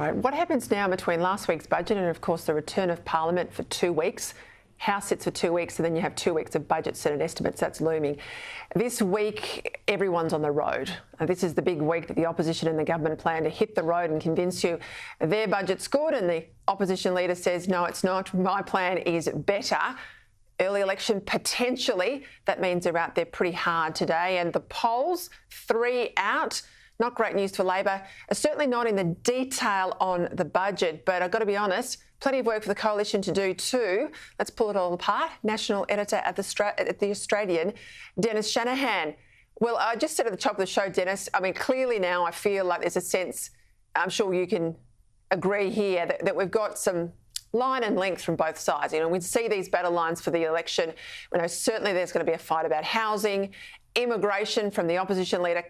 Right. What happens now between last week's budget and, of course, the return of Parliament for 2 weeks? House sits for 2 weeks and then you have 2 weeks of budget Senate estimates. That's looming. This week, everyone's on the road. This is the big week that the opposition and the government plan to hit the road and convince you their budget's good, and the opposition leader says, no, it's not. My plan is better. Early election potentially. That means they're out there pretty hard today. And the polls, 3 out. Not great news for Labor. Certainly not in the detail on the budget, but I've got to be honest, plenty of work for the coalition to do too. Let's pull it all apart. National editor at the Australian, Dennis Shanahan. Well, I just said at the top of the show, Dennis, I mean, clearly now I feel like there's a sense, I'm sure you can agree here, that we've got some line and length from both sides. You know, we see these battle lines for the election. We know certainly there's going to be a fight about housing. Immigration from the opposition leader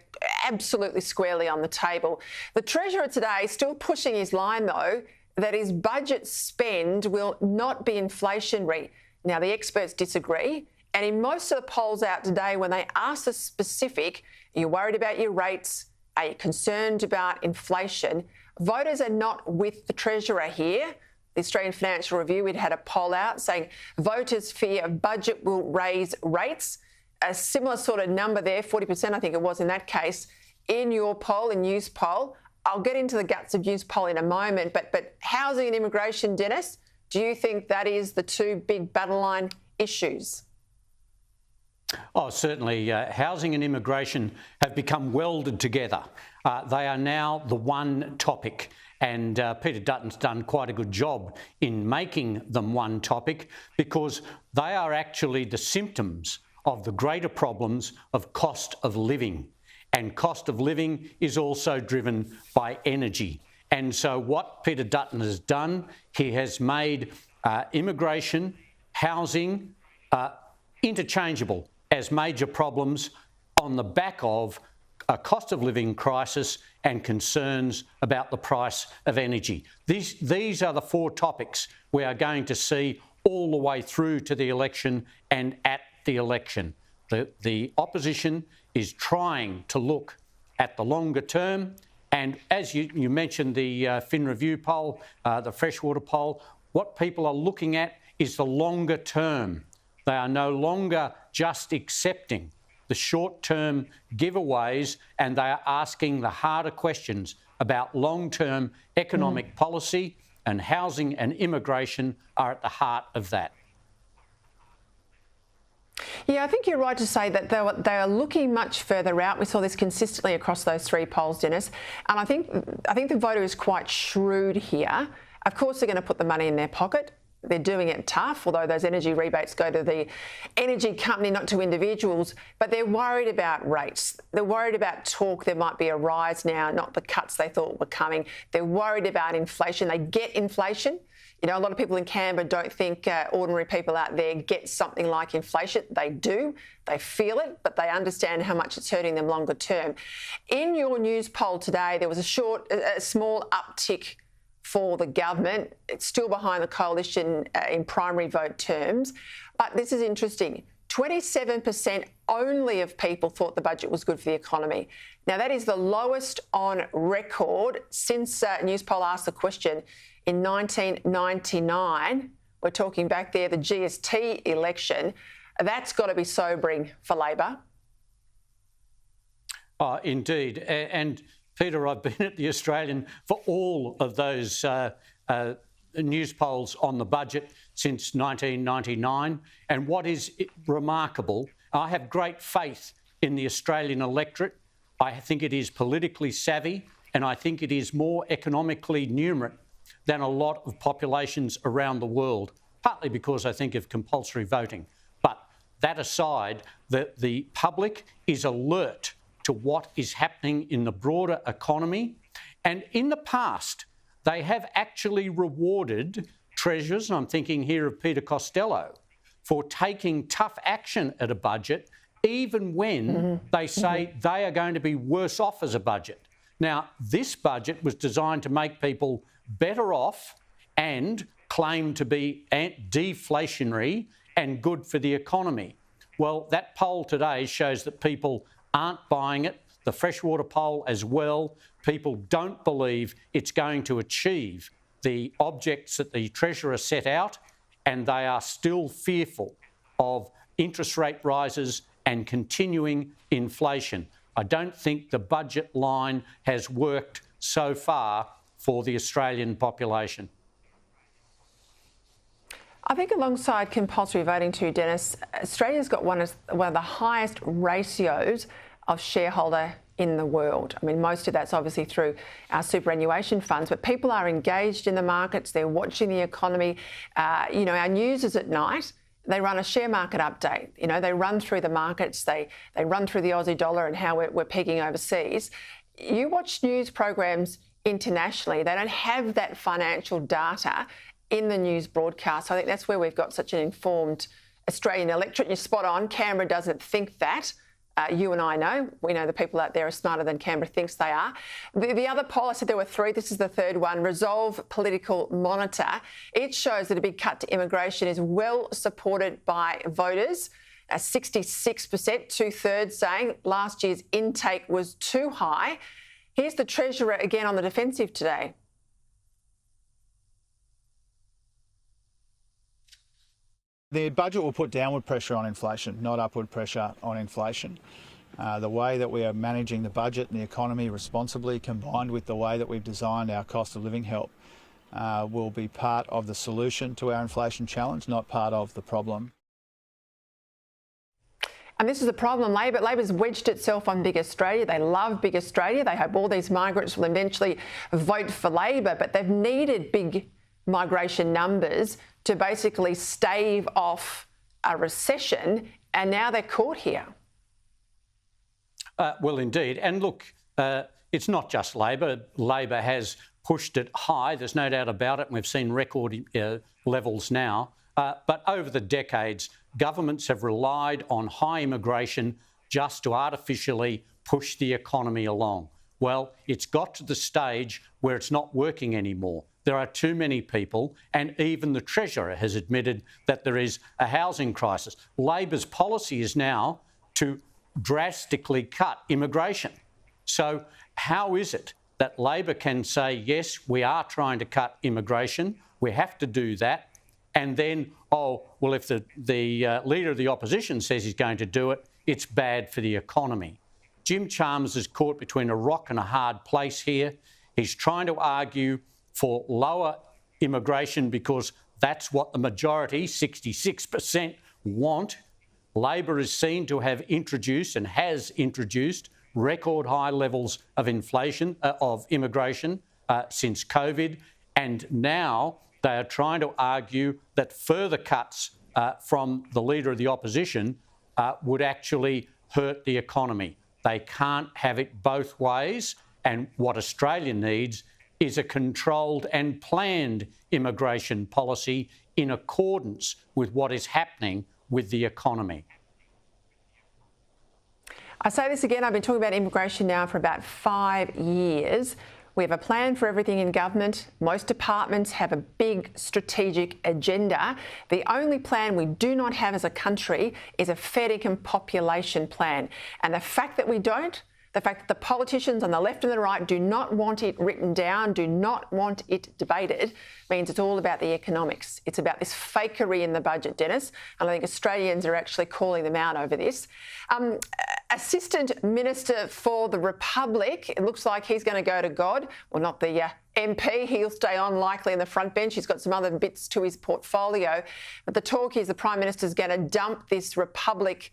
absolutely squarely on the table. The Treasurer today still pushing his line, though, that his budget spend will not be inflationary. Now, the experts disagree. And in most of the polls out today, when they ask the specific, are you worried about your rates? Are you concerned about inflation? Voters are not with the Treasurer here. The Australian Financial Review, we'd had a poll out saying voters fear a budget will raise rates. A similar sort of number there, 40% I think it was in that case, in your poll, in News Poll. I'll get into the guts of News Poll in a moment, but housing and immigration, Dennis, do you think that is the 2 big battle line issues? Oh, certainly. Housing and immigration have become welded together. They are now the one topic. And Peter Dutton's done quite a good job in making them one topic, because they are actually the symptoms of the greater problems of cost of living. And cost of living is also driven by energy. And so what Peter Dutton has done, he has made immigration, housing interchangeable as major problems on the back of a cost of living crisis and concerns about the price of energy. These are the 4 topics we are going to see all the way through to the election and at the election. The opposition is trying to look at the longer term, and as you mentioned, the Fin Review poll, the Freshwater poll, what people are looking at is the longer term. They are no longer just accepting the short-term giveaways, and they are asking the harder questions about long-term economic policy, and housing and immigration are at the heart of that. Yeah, I think you're right to say that they are looking much further out. We saw this consistently across those 3 polls, Dennis. And I think the voter is quite shrewd here. Of course, they're going to put the money in their pocket. They're doing it tough, although those energy rebates go to the energy company, not to individuals. But they're worried about rates. They're worried about talk. There might be a rise now, not the cuts they thought were coming. They're worried about inflation. They get inflation. You know, a lot of people in Canberra don't think ordinary people out there get something like inflation. They do. They feel it, but they understand how much it's hurting them longer term. In your News Poll today, there was a small uptick for the government. It's still behind the coalition in primary vote terms. But this is interesting. 27% only of people thought the budget was good for the economy. Now, that is the lowest on record since News Poll asked the question in 1999. We're talking back there, the GST election. That's got to be sobering for Labor. Indeed. And Peter, I've been at the Australian for all of those news polls on the budget since 1999. And what is remarkable, I have great faith in the Australian electorate. I think it is politically savvy, and I think it is more economically numerate than a lot of populations around the world, partly because I think of compulsory voting. But that aside, the public is alert to what is happening in the broader economy. And in the past, they have actually rewarded treasurers, and I'm thinking here of Peter Costello, for taking tough action at a budget, even when they say they are going to be worse off as a budget. Now, this budget was designed to make people better off and claim to be deflationary and good for the economy. Well, that poll today shows that people aren't buying it. The Freshwater poll as well, people don't believe it's going to achieve the objects that the Treasurer set out, and they are still fearful of interest rate rises and continuing inflation. I don't think the budget line has worked so far for the Australian population. I think alongside compulsory voting too, Dennis, Australia's got one of the highest ratios of shareholder in the world. I mean, most of that's obviously through our superannuation funds, but people are engaged in the markets, they're watching the economy. Our news is at night. They run a share market update. They run through the markets, they run through the Aussie dollar and how we're pegging overseas. You watch news programs internationally, they don't have that financial data in the news broadcast. So I think that's where we've got such an informed Australian electorate. You're spot on. Canberra doesn't think that. You and I know. We know the people out there are smarter than Canberra thinks they are. The other poll, I said there were three. This is the third one. Resolve Political Monitor. It shows that a big cut to immigration is well supported by voters. 66%, two-thirds saying last year's intake was too high. Here's the Treasurer again on the defensive today. The budget will put downward pressure on inflation, not upward pressure on inflation. The way that we are managing the budget and the economy responsibly, combined with the way that we've designed our cost of living help, will be part of the solution to our inflation challenge, not part of the problem. And this is the problem. Labor's wedged itself on Big Australia. They love Big Australia. They hope all these migrants will eventually vote for Labor, but they've needed big migration numbers to basically stave off a recession, and now they're caught here. Well, indeed. And look, it's not just Labor. Labor has pushed it high. There's no doubt about it. And we've seen record levels now. But over the decades, governments have relied on high immigration just to artificially push the economy along. Well, it's got to the stage where it's not working anymore. There are too many people, and even the Treasurer has admitted that there is a housing crisis. Labor's policy is now to drastically cut immigration. So how is it that Labor can say, yes, we are trying to cut immigration, we have to do that, and then, if the Leader of the Opposition says he's going to do it, it's bad for the economy? Jim Chalmers is caught between a rock and a hard place here. He's trying to argue for lower immigration because that's what the majority, 66%, want. Labor is seen to have introduced and has introduced record high levels of immigration since COVID, and now they are trying to argue that further cuts from the Leader of the Opposition would actually hurt the economy. They can't have it both ways, and what Australia needs is a controlled and planned immigration policy in accordance with what is happening with the economy. I say this again, I've been talking about immigration now for about 5 years. We have a plan for everything in government. Most departments have a big strategic agenda. The only plan we do not have as a country is a fair income population plan. And the fact that we don't, the fact that the politicians on the left and the right do not want it written down, do not want it debated, means it's all about the economics. It's about this fakery in the budget, Dennis. And I think Australians are actually calling them out over this. Assistant Minister for the Republic, it looks like he's going to go to God. Well, not the MP. He'll stay on likely in the front bench. He's got some other bits to his portfolio. But the talk is the Prime Minister's going to dump this Republic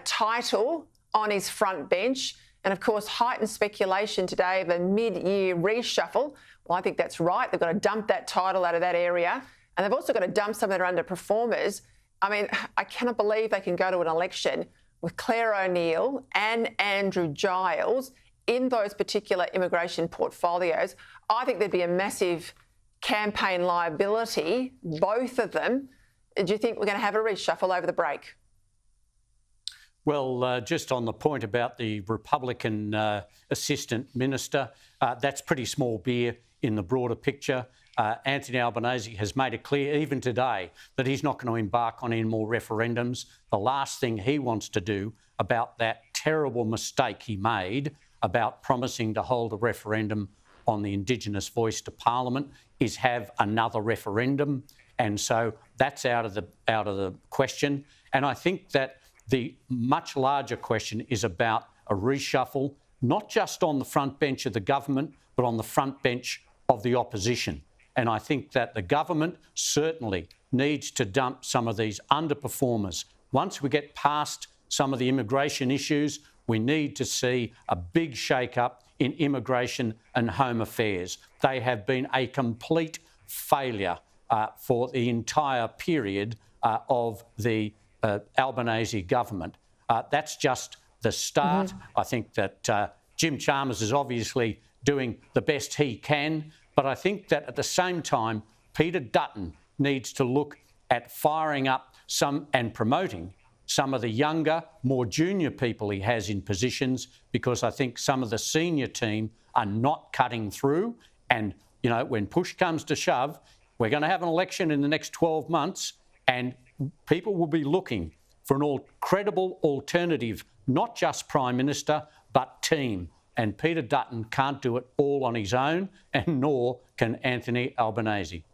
title on his front bench. And, of course, heightened speculation today of a mid-year reshuffle. Well, I think that's right. They've got to dump that title out of that area. And they've also got to dump some of their underperformers. I mean, I cannot believe they can go to an election with Claire O'Neill and Andrew Giles in those particular immigration portfolios. I think there'd be a massive campaign liability, both of them. Do you think we're going to have a reshuffle over the break? Well, just on the point about the Republican assistant minister, that's pretty small beer in the broader picture. Anthony Albanese has made it clear, even today, that he's not going to embark on any more referendums. The last thing he wants to do about that terrible mistake he made about promising to hold a referendum on the Indigenous voice to Parliament is have another referendum, and so that's out of the question. And I think that the much larger question is about a reshuffle, not just on the front bench of the government, but on the front bench of the opposition. And I think that the government certainly needs to dump some of these underperformers. Once we get past some of the immigration issues, we need to see a big shake-up in immigration and home affairs. They have been a complete failure for the entire period of the Albanese government. That's just the start. I think that Jim Chalmers is obviously doing the best he can, but I think that at the same time, Peter Dutton needs to look at firing up some and promoting some of the younger, more junior people he has in positions, because I think some of the senior team are not cutting through. And, you know, when push comes to shove, we're going to have an election in the next 12 months and people will be looking for an credible alternative, not just Prime Minister, but team. And Peter Dutton can't do it all on his own, and nor can Anthony Albanese.